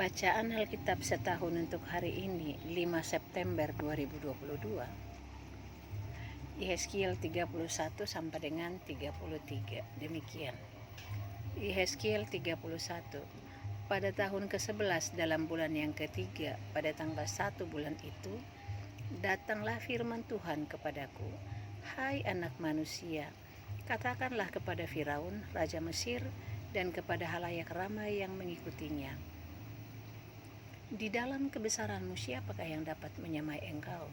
Bacaan Alkitab setahun untuk hari ini, 5 September 2022. Yehezkiel 31 sampai dengan 33. Demikian. Yehezkiel 31. Pada tahun ke-11 dalam bulan yang ketiga, pada tanggal 1 bulan itu, datanglah firman Tuhan kepadaku. Hai anak manusia, katakanlah kepada Firaun, Raja Mesir, dan kepada halayak ramai yang mengikutinya. Di dalam kebesaranmu siapakah yang dapat menyamai engkau?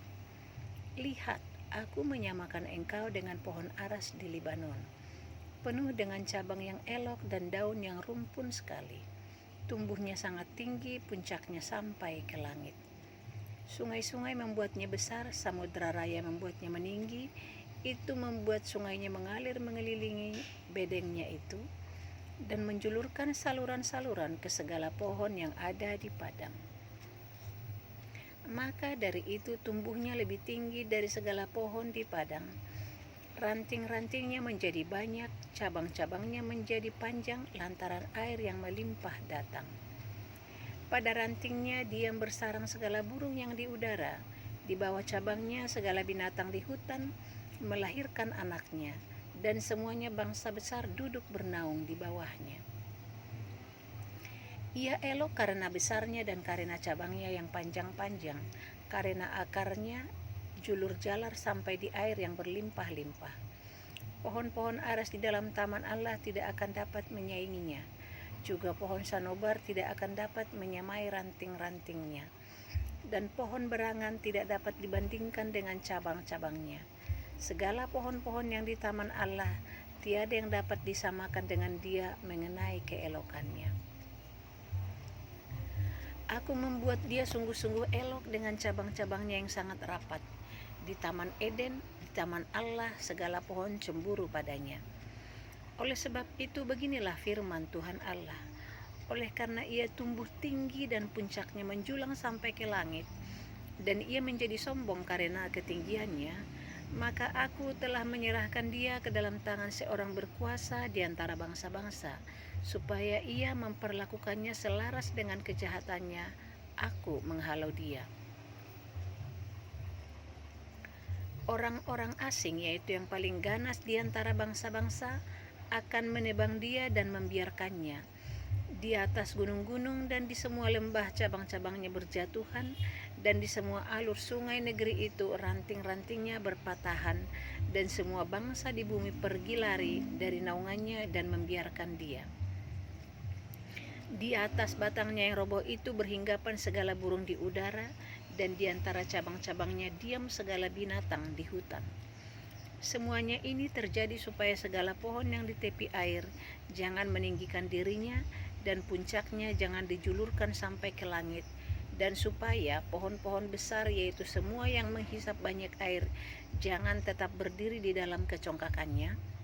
Lihat, aku menyamakan engkau dengan pohon aras di Libanon, penuh dengan cabang yang elok dan daun yang rumpun sekali. Tumbuhnya sangat tinggi, puncaknya sampai ke langit. Sungai-sungai membuatnya besar, samudra raya membuatnya meninggi. Itu membuat sungainya mengalir mengelilingi bedengnya itu, dan menjulurkan saluran-saluran ke segala pohon yang ada di padang. Maka dari itu tumbuhnya lebih tinggi dari segala pohon di padang. Ranting-rantingnya menjadi banyak, cabang-cabangnya menjadi panjang lantaran air yang melimpah datang. Pada rantingnya diam bersarang segala burung yang di udara. Di bawah cabangnya segala binatang di hutan melahirkan anaknya, dan semuanya bangsa besar duduk bernaung di bawahnya. Ia elok karena besarnya dan karena cabangnya yang panjang-panjang, karena akarnya julur jalar sampai di air yang berlimpah-limpah. Pohon-pohon aras di dalam taman Allah tidak akan dapat menyainginya. Juga pohon sanobar tidak akan dapat menyamai ranting-rantingnya. Dan pohon berangan tidak dapat dibandingkan dengan cabang-cabangnya. Segala pohon-pohon yang di taman Allah, tiada yang dapat disamakan dengan dia mengenai keelokannya. Aku membuat dia sungguh-sungguh elok dengan cabang-cabangnya yang sangat rapat. Di taman Eden, di taman Allah, segala pohon cemburu padanya. Oleh sebab itu beginilah firman Tuhan Allah. Oleh karena ia tumbuh tinggi dan puncaknya menjulang sampai ke langit, dan ia menjadi sombong karena ketinggiannya, maka aku telah menyerahkan dia ke dalam tangan seorang berkuasa di antara bangsa-bangsa, supaya ia memperlakukannya selaras dengan kejahatannya. Aku menghalau dia. Orang-orang asing, yaitu yang paling ganas di antara bangsa-bangsa, akan menebang dia dan membiarkannya. Di atas gunung-gunung dan di semua lembah cabang-cabangnya berjatuhan, dan di semua alur sungai negeri itu ranting-rantingnya berpatahan, dan semua bangsa di bumi pergi lari dari naungannya dan membiarkan dia. Di atas batangnya yang roboh itu berhinggapan segala burung di udara, dan di antara cabang-cabangnya diam segala binatang di hutan. Semuanya ini terjadi supaya segala pohon yang di tepi air jangan meninggikan dirinya, dan puncaknya jangan dijulurkan sampai ke langit, dan supaya pohon-pohon besar, yaitu semua yang menghisap banyak air, jangan tetap berdiri di dalam kecongkakannya.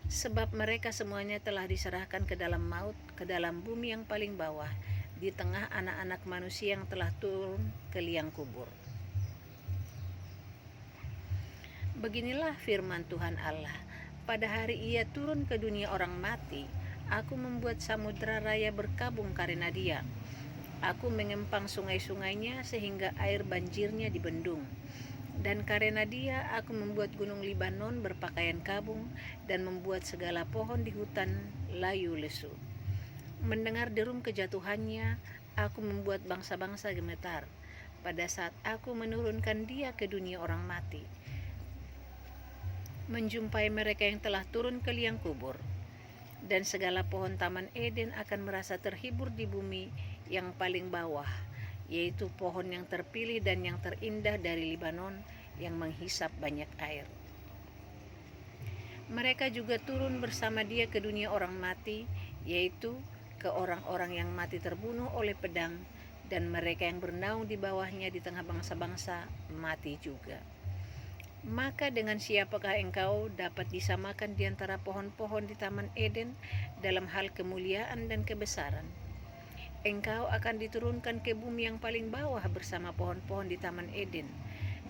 Sebab mereka semuanya telah diserahkan ke dalam maut, ke dalam bumi yang paling bawah, di tengah anak-anak manusia yang telah turun ke liang kubur. Beginilah firman Tuhan Allah. Pada hari ia turun ke dunia orang mati, aku membuat samudra raya berkabung karena dia. Aku mengempang sungai-sungainya sehingga air banjirnya dibendung. Dan karena dia aku membuat gunung Libanon berpakaian kabung, dan membuat segala pohon di hutan layu lesu. Mendengar derum kejatuhannya, aku membuat bangsa-bangsa gemetar pada saat aku menurunkan dia ke dunia orang mati, menjumpai mereka yang telah turun ke liang kubur. Dan segala pohon taman Eden akan merasa terhibur di bumi yang paling bawah, yaitu pohon yang terpilih dan yang terindah dari Libanon yang menghisap banyak air. Mereka juga turun bersama dia ke dunia orang mati, yaitu ke orang-orang yang mati terbunuh oleh pedang, dan mereka yang bernaung di bawahnya di tengah bangsa-bangsa mati juga. Maka dengan siapakah engkau dapat disamakan di antara pohon-pohon di taman Eden dalam hal kemuliaan dan kebesaran? Engkau akan diturunkan ke bumi yang paling bawah bersama pohon-pohon di taman Eden,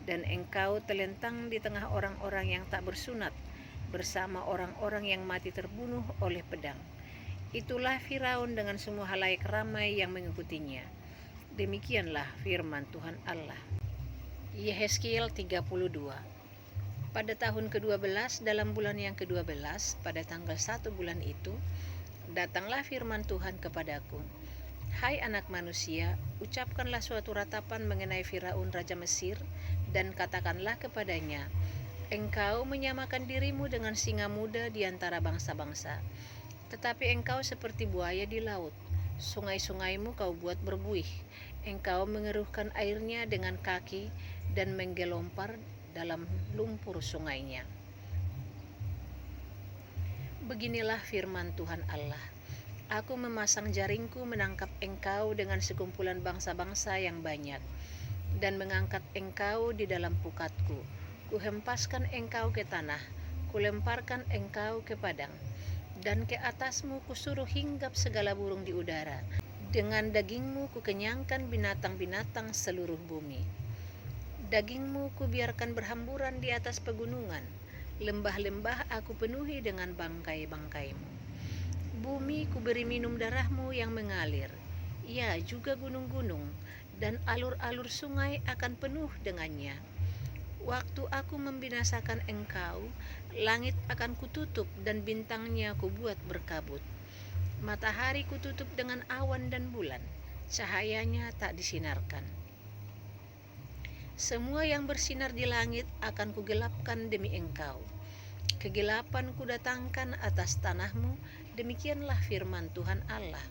dan engkau telentang di tengah orang-orang yang tak bersunat, bersama orang-orang yang mati terbunuh oleh pedang. Itulah Firaun dengan semua halayak ramai yang mengikutinya. Demikianlah firman Tuhan Allah. Yehezkiel 32. Pada tahun ke-12 dalam bulan yang ke-12, pada tanggal 1 bulan itu, datanglah firman Tuhan kepadaku. Hai anak manusia, ucapkanlah suatu ratapan mengenai Firaun Raja Mesir, dan katakanlah kepadanya, engkau menyamakan dirimu dengan singa muda di antara bangsa-bangsa, tetapi engkau seperti buaya di laut. Sungai-sungaimu kau buat berbuih, engkau mengeruhkan airnya dengan kaki dan menggelompar dalam lumpur sungainya. Beginilah firman Tuhan Allah. Aku memasang jaringku menangkap engkau dengan sekumpulan bangsa-bangsa yang banyak, dan mengangkat engkau di dalam pukatku. Kuhempaskan engkau ke tanah, kulemparkan engkau ke padang, dan ke atasmu kusuruh hinggap segala burung di udara. Dengan dagingmu kukenyangkan binatang-binatang seluruh bumi. Dagingmu kubiarkan berhamburan di atas pegunungan, lembah-lembah aku penuhi dengan bangkai-bangkaimu. Bumi kuberi minum darahmu yang mengalir, ya juga gunung-gunung, dan alur-alur sungai akan penuh dengannya. Waktu aku membinasakan engkau, langit akan kututup dan bintangnya kubuat berkabut. Matahari kututup dengan awan dan bulan, cahayanya tak disinarkan. Semua yang bersinar di langit akan kugelapkan demi engkau. Kegelapan kudatangkan atas tanahmu, demikianlah firman Tuhan Allah.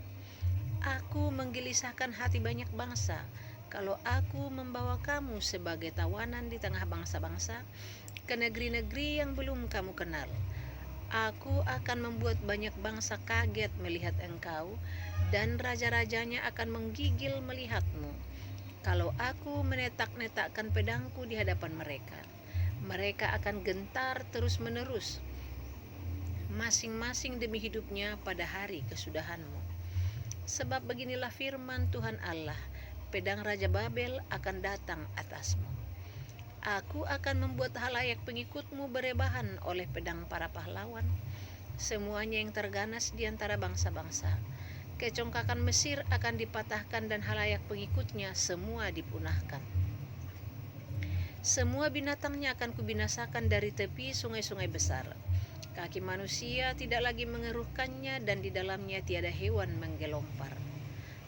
Aku menggelisahkan hati banyak bangsa, kalau aku membawa kamu sebagai tawanan di tengah bangsa-bangsa, ke negeri-negeri yang belum kamu kenal. Aku akan membuat banyak bangsa kaget melihat engkau, dan raja-rajanya akan menggigil melihatmu. Kalau aku menetak-netakkan pedangku di hadapan mereka, mereka akan gentar terus-menerus, masing-masing demi hidupnya pada hari kesudahanmu. Sebab beginilah firman Tuhan Allah, pedang Raja Babel akan datang atasmu. Aku akan membuat halayak pengikutmu berebahan oleh pedang para pahlawan, semuanya yang terganas di antara bangsa-bangsa. Kecongkakan Mesir akan dipatahkan dan halayak pengikutnya semua dipunahkan. Semua binatangnya akan kubinasakan dari tepi sungai-sungai besar. Kaki manusia tidak lagi mengeruhkannya, dan di dalamnya tiada hewan menggelompar.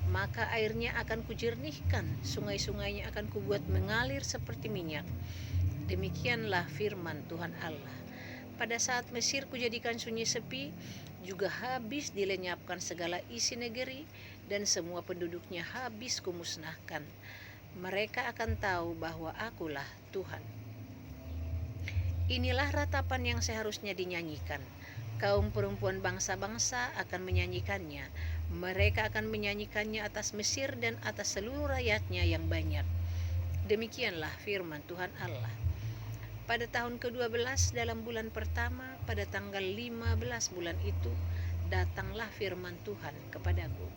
Maka airnya akan kujernihkan, sungai-sungainya akan kubuat mengalir seperti minyak. Demikianlah firman Tuhan Allah. Pada saat Mesir kujadikan sunyi sepi, juga habis dilenyapkan segala isi negeri, dan semua penduduknya habis kumusnahkan. Mereka akan tahu bahwa akulah Tuhan. Inilah ratapan yang seharusnya dinyanyikan. Kaum perempuan bangsa-bangsa akan menyanyikannya. Mereka akan menyanyikannya atas Mesir dan atas seluruh rakyatnya yang banyak. Demikianlah firman Tuhan Allah. Pada tahun ke-12 dalam bulan pertama, pada tanggal 15 bulan itu, datanglah firman Tuhan kepadaku.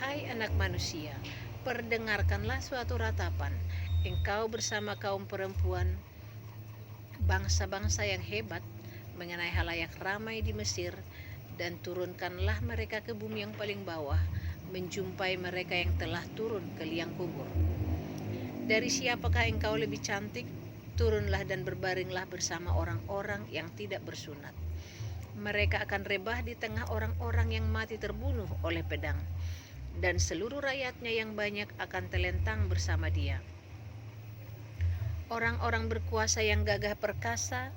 Hai anak manusia, perdengarkanlah suatu ratapan, engkau bersama kaum perempuan bangsa-bangsa yang hebat mengenai halayak ramai di Mesir, dan turunkanlah mereka ke bumi yang paling bawah, menjumpai mereka yang telah turun ke liang kubur. Dari siapakah engkau lebih cantik? Turunlah dan berbaringlah bersama orang-orang yang tidak bersunat. Mereka akan rebah di tengah orang-orang yang mati terbunuh oleh pedang, dan seluruh rakyatnya yang banyak akan telentang bersama dia. Orang-orang berkuasa yang gagah perkasa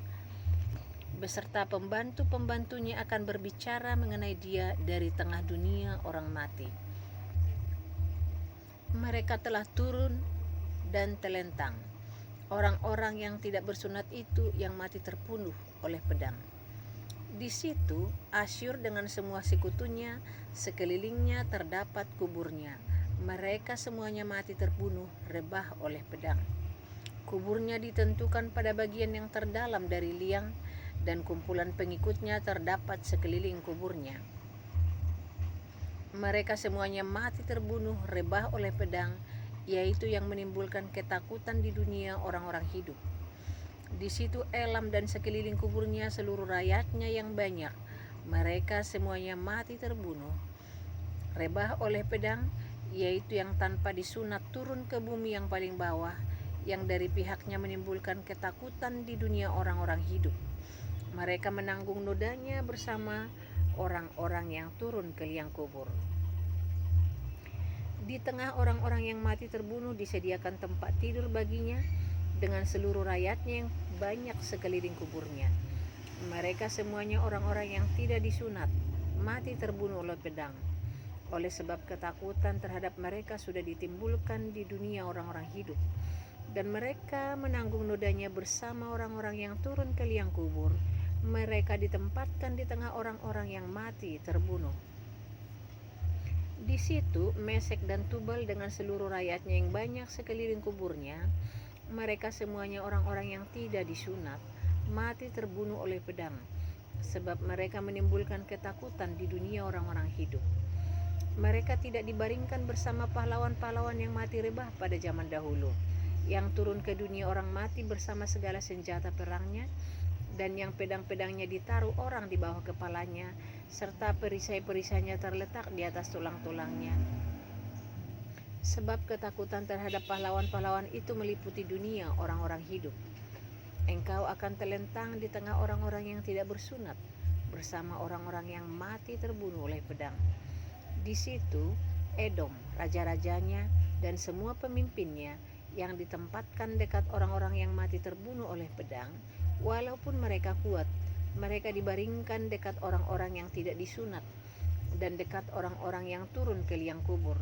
beserta pembantu-pembantunya akan berbicara mengenai dia dari tengah dunia orang mati. Mereka telah turun dan telentang. Orang-orang yang tidak bersunat itu yang mati terbunuh oleh pedang. Di situ Asyur dengan semua sekutunya, sekelilingnya terdapat kuburnya. Mereka semuanya mati terbunuh, rebah oleh pedang. Kuburnya ditentukan pada bagian yang terdalam dari liang, dan kumpulan pengikutnya terdapat sekeliling kuburnya. Mereka semuanya mati terbunuh, rebah oleh pedang, yaitu yang menimbulkan ketakutan di dunia orang-orang hidup. Di situ Elam dan sekeliling kuburnya seluruh rakyatnya yang banyak, Mereka semuanya mati terbunuh, rebah oleh pedang, yaitu yang tanpa disunat turun ke bumi yang paling bawah, yang dari pihaknya menimbulkan ketakutan di dunia orang-orang hidup. Mereka menanggung nodanya bersama orang-orang yang turun ke liang kubur. Di tengah orang-orang yang mati terbunuh disediakan tempat tidur baginya dengan seluruh rakyatnya yang banyak sekeliling kuburnya. Mereka semuanya orang-orang yang tidak disunat, mati terbunuh oleh pedang. Oleh sebab ketakutan terhadap mereka sudah ditimbulkan di dunia orang-orang hidup. Dan mereka menanggung nodanya bersama orang-orang yang turun ke liang kubur. Mereka ditempatkan di tengah orang-orang yang mati terbunuh. Di situ Mesek dan Tubal dengan seluruh rakyatnya yang banyak sekeliling kuburnya, mereka semuanya orang-orang yang tidak disunat, mati terbunuh oleh pedang, sebab mereka menimbulkan ketakutan di dunia orang-orang hidup. Mereka tidak dibaringkan bersama pahlawan-pahlawan yang mati rebah pada zaman dahulu, yang turun ke dunia orang mati bersama segala senjata perangnya, dan yang pedang-pedangnya ditaruh orang di bawah kepalanya, serta perisai-perisainya terletak di atas tulang-tulangnya. Sebab ketakutan terhadap pahlawan-pahlawan itu meliputi dunia orang-orang hidup. Engkau akan telentang di tengah orang-orang yang tidak bersunat, bersama orang-orang yang mati terbunuh oleh pedang. Di situ Edom, raja-rajanya, dan semua pemimpinnya yang ditempatkan dekat orang-orang yang mati terbunuh oleh pedang, walaupun mereka kuat, mereka dibaringkan dekat orang-orang yang tidak disunat, dan dekat orang-orang yang turun ke liang kubur.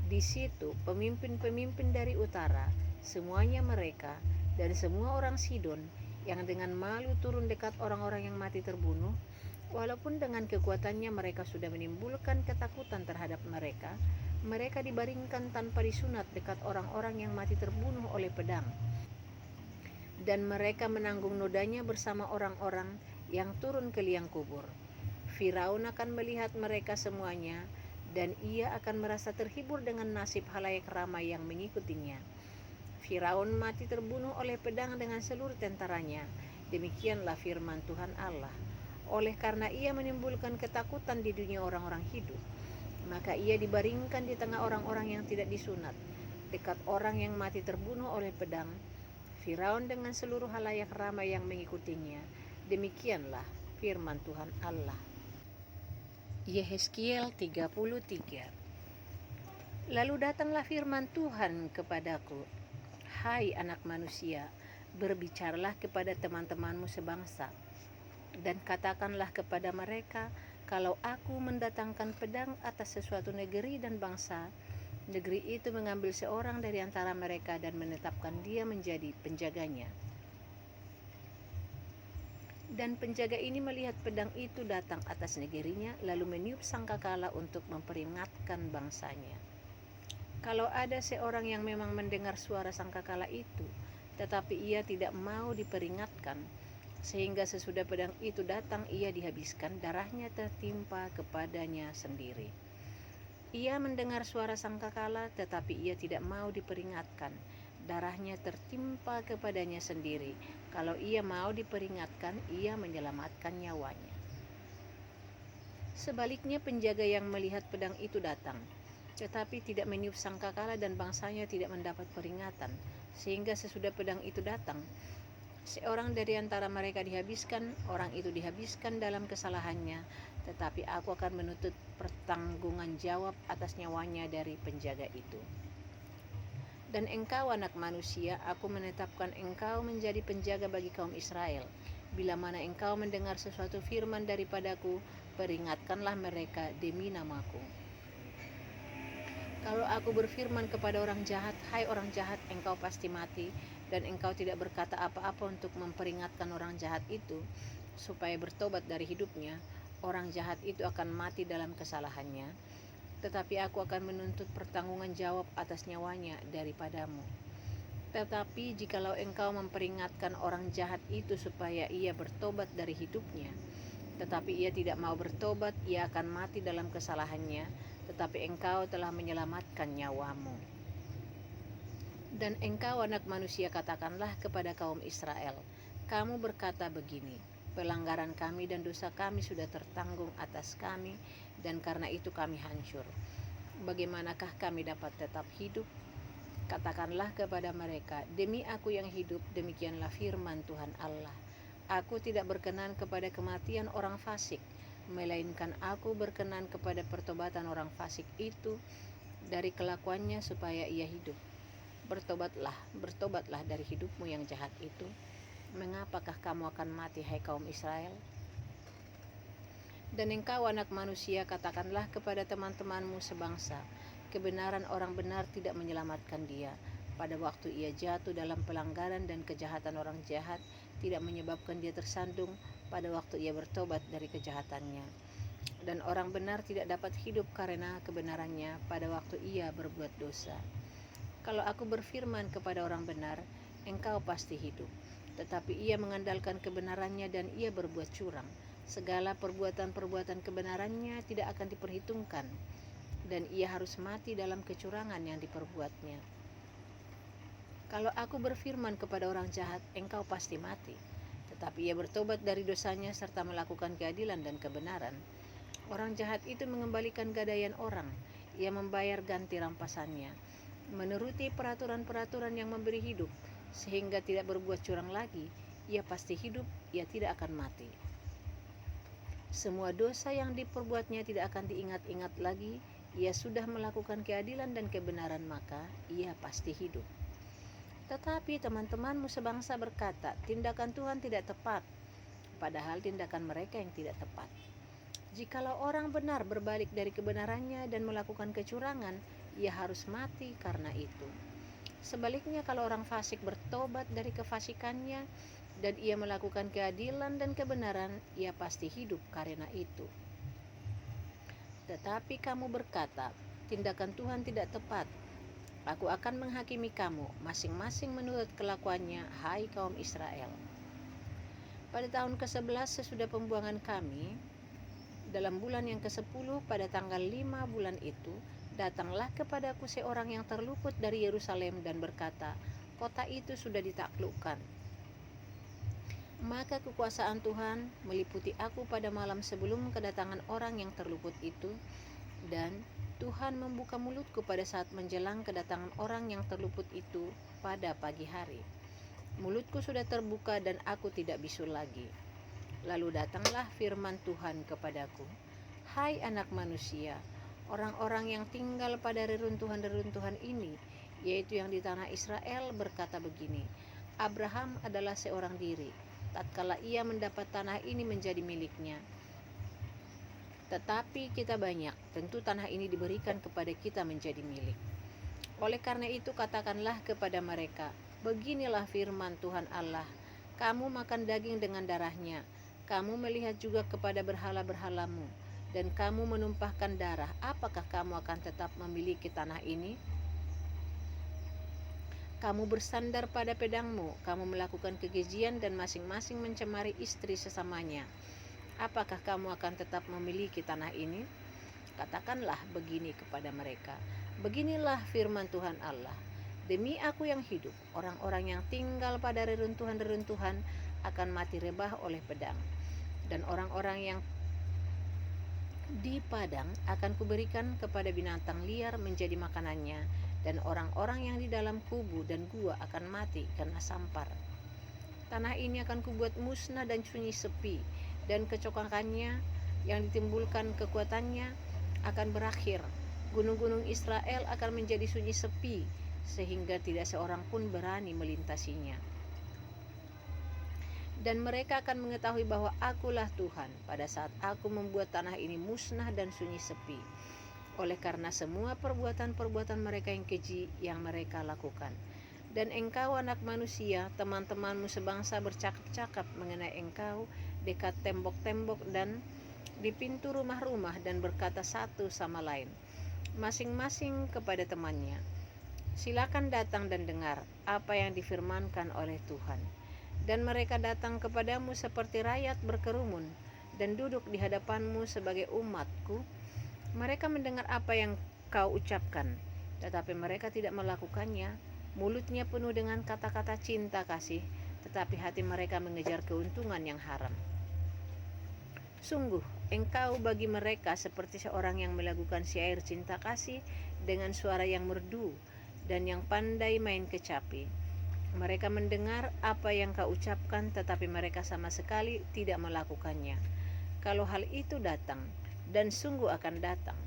Di situ pemimpin-pemimpin dari utara, semuanya mereka, dan semua orang Sidon yang dengan malu turun dekat orang-orang yang mati terbunuh, walaupun dengan kekuatannya mereka sudah menimbulkan ketakutan terhadap mereka, mereka dibaringkan tanpa disunat dekat orang-orang yang mati terbunuh oleh pedang. Dan mereka menanggung nodanya bersama orang-orang yang turun ke liang kubur. Firaun akan melihat mereka semuanya, dan ia akan merasa terhibur dengan nasib halayak ramai yang mengikutinya. Firaun mati terbunuh oleh pedang dengan seluruh tentaranya. Demikianlah firman Tuhan Allah. Oleh karena ia menimbulkan ketakutan di dunia orang-orang hidup, maka ia dibaringkan di tengah orang-orang yang tidak disunat, dekat orang yang mati terbunuh oleh pedang, Firaun dengan seluruh halayak ramai yang mengikutinya. Demikianlah firman Tuhan Allah. Yehezkiel 33. Lalu datanglah firman Tuhan kepadaku, hai anak manusia, berbicaralah kepada teman-temanmu sebangsa, dan katakanlah kepada mereka, kalau aku mendatangkan pedang atas sesuatu negeri dan bangsa, negeri itu mengambil seorang dari antara mereka dan menetapkan dia menjadi penjaganya. Dan penjaga ini melihat pedang itu datang atas negerinya, lalu meniup sangkakala untuk memperingatkan bangsanya. Kalau ada seorang yang memang mendengar suara sangkakala itu, tetapi ia tidak mau diperingatkan, sehingga sesudah pedang itu datang ia dihabiskan, darahnya tertimpa kepadanya sendiri. Ia mendengar suara sangkakala, tetapi ia tidak mau diperingatkan, darahnya tertimpa kepadanya sendiri. Kalau ia mau diperingatkan, ia menyelamatkan nyawanya. Sebaliknya penjaga yang melihat pedang itu datang, tetapi tidak meniup sangkakala dan bangsanya tidak mendapat peringatan, sehingga sesudah pedang itu datang, seorang dari antara mereka dihabiskan, orang itu dihabiskan dalam kesalahannya, tetapi aku akan menuntut pertanggungan jawab atas nyawanya dari penjaga itu. Dan engkau anak manusia, aku menetapkan engkau menjadi penjaga bagi kaum Israel. Bila mana engkau mendengar sesuatu firman daripadaku, peringatkanlah mereka demi namaku. Kalau aku berfirman kepada orang jahat, hai orang jahat, engkau pasti mati, dan engkau tidak berkata apa-apa untuk memperingatkan orang jahat itu, supaya bertobat dari hidupnya, orang jahat itu akan mati dalam kesalahannya, tetapi aku akan menuntut pertanggungan jawab atas nyawanya daripadamu. Tetapi jikalau engkau memperingatkan orang jahat itu supaya ia bertobat dari hidupnya, tetapi ia tidak mau bertobat, ia akan mati dalam kesalahannya, tetapi engkau telah menyelamatkan nyawamu. Dan engkau anak manusia, katakanlah kepada kaum Israel, kamu berkata begini, Pelanggaran kami dan dosa kami sudah tertanggung atas kami, dan karena itu kami hancur. Bagaimanakah kami dapat tetap hidup? Katakanlah kepada mereka, demi aku yang hidup, demikianlah firman Tuhan Allah. Aku tidak berkenan kepada kematian orang fasik, melainkan aku berkenan kepada pertobatan orang fasik itu dari kelakuannya supaya ia hidup. Bertobatlah dari hidupmu yang jahat itu. Mengapakah kamu akan mati, hai kaum Israel? Dan engkau anak manusia, katakanlah kepada teman-temanmu sebangsa, kebenaran orang benar tidak menyelamatkan dia. Pada waktu ia jatuh dalam pelanggaran dan kejahatan orang jahat, tidak menyebabkan dia tersandung pada waktu ia bertobat dari kejahatannya. Dan orang benar tidak dapat hidup karena kebenarannya pada waktu ia berbuat dosa. Kalau aku berfirman kepada orang benar, engkau pasti hidup. Tetapi ia mengandalkan kebenarannya dan ia berbuat curang. Segala perbuatan-perbuatan kebenarannya tidak akan diperhitungkan, dan ia harus mati dalam kecurangan yang diperbuatnya. Kalau aku berfirman kepada orang jahat, engkau pasti mati. Tetapi ia bertobat dari dosanya serta melakukan keadilan dan kebenaran. Orang jahat itu mengembalikan gadaian orang, ia membayar ganti rampasannya, menuruti peraturan-peraturan yang memberi hidup, sehingga tidak berbuat curang lagi. Ia pasti hidup, ia tidak akan mati. Semua dosa yang diperbuatnya tidak akan diingat-ingat lagi. Ia sudah melakukan keadilan dan kebenaran, maka ia pasti hidup. Tetapi teman-temanmu sebangsa berkata, tindakan Tuhan tidak tepat, padahal tindakan mereka yang tidak tepat. Jikalau orang benar berbalik dari kebenarannya dan melakukan kecurangan, ia harus mati karena itu. Sebaliknya, kalau orang fasik bertobat dari kefasikannya dan ia melakukan keadilan dan kebenaran, ia pasti hidup karena itu. Tetapi kamu berkata, tindakan Tuhan tidak tepat. Aku akan menghakimi kamu, masing-masing menurut kelakuannya, hai kaum Israel. Pada tahun ke-11 sesudah pembuangan kami, dalam bulan yang ke-10 pada tanggal 5 bulan itu, datanglah kepadaku seorang yang terluput dari Yerusalem dan berkata, kota itu sudah ditaklukkan. Maka kekuasaan Tuhan meliputi aku pada malam sebelum kedatangan orang yang terluput itu, dan Tuhan membuka mulutku pada saat menjelang kedatangan orang yang terluput itu pada pagi hari. Mulutku sudah terbuka dan aku tidak bisu lagi. Lalu datanglah firman Tuhan kepadaku, hai anak manusia, orang-orang yang tinggal pada reruntuhan-reruntuhan ini, yaitu yang di tanah Israel, berkata begini, Abraham adalah seorang diri, tatkala ia mendapat tanah ini menjadi miliknya. Tetapi kita banyak, tentu tanah ini diberikan kepada kita menjadi milik. Oleh karena itu katakanlah kepada mereka, beginilah firman Tuhan Allah, kamu makan daging dengan darahnya, kamu melihat juga kepada berhala-berhalamu, dan kamu menumpahkan darah, apakah kamu akan tetap memiliki tanah ini? Kamu bersandar pada pedangmu, kamu melakukan kekejian dan masing-masing mencemari istri sesamanya. Apakah kamu akan tetap memiliki tanah ini? Katakanlah begini kepada mereka, beginilah firman Tuhan Allah, demi aku yang hidup, orang-orang yang tinggal pada reruntuhan-reruntuhan akan mati rebah oleh pedang, dan orang-orang yang di padang akan kuberikan kepada binatang liar menjadi makanannya, dan orang-orang yang di dalam kubu dan gua akan mati karena sampar. Tanah ini akan kubuat musnah dan sunyi sepi, dan kecokangannya yang ditimbulkan kekuatannya akan berakhir. Gunung-gunung Israel akan menjadi sunyi sepi, sehingga tidak seorang pun berani melintasinya. Dan mereka akan mengetahui bahwa akulah Tuhan pada saat aku membuat tanah ini musnah dan sunyi sepi, oleh karena semua perbuatan-perbuatan mereka yang keji yang mereka lakukan. Dan engkau anak manusia, teman-temanmu sebangsa bercakap-cakap mengenai engkau dekat tembok-tembok dan di pintu rumah-rumah, dan berkata satu sama lain, masing-masing kepada temannya, silakan datang dan dengar apa yang difirmankan oleh Tuhan. Dan mereka datang kepadamu seperti rakyat berkerumun, dan duduk di hadapanmu sebagai umatku. Mereka mendengar apa yang kau ucapkan, tetapi mereka tidak melakukannya. Mulutnya penuh dengan kata-kata cinta kasih, tetapi hati mereka mengejar keuntungan yang haram. Sungguh, engkau bagi mereka seperti seorang yang melakukan syair cinta kasih dengan suara yang merdu dan yang pandai main kecapi. Mereka mendengar apa yang kau ucapkan, tetapi mereka sama sekali tidak melakukannya. Kalau hal itu datang, dan sungguh akan datang,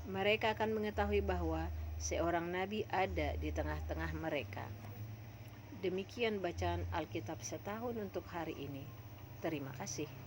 mereka akan mengetahui bahwa seorang nabi ada di tengah-tengah mereka. Demikian bacaan Alkitab setahun untuk hari ini. Terima kasih.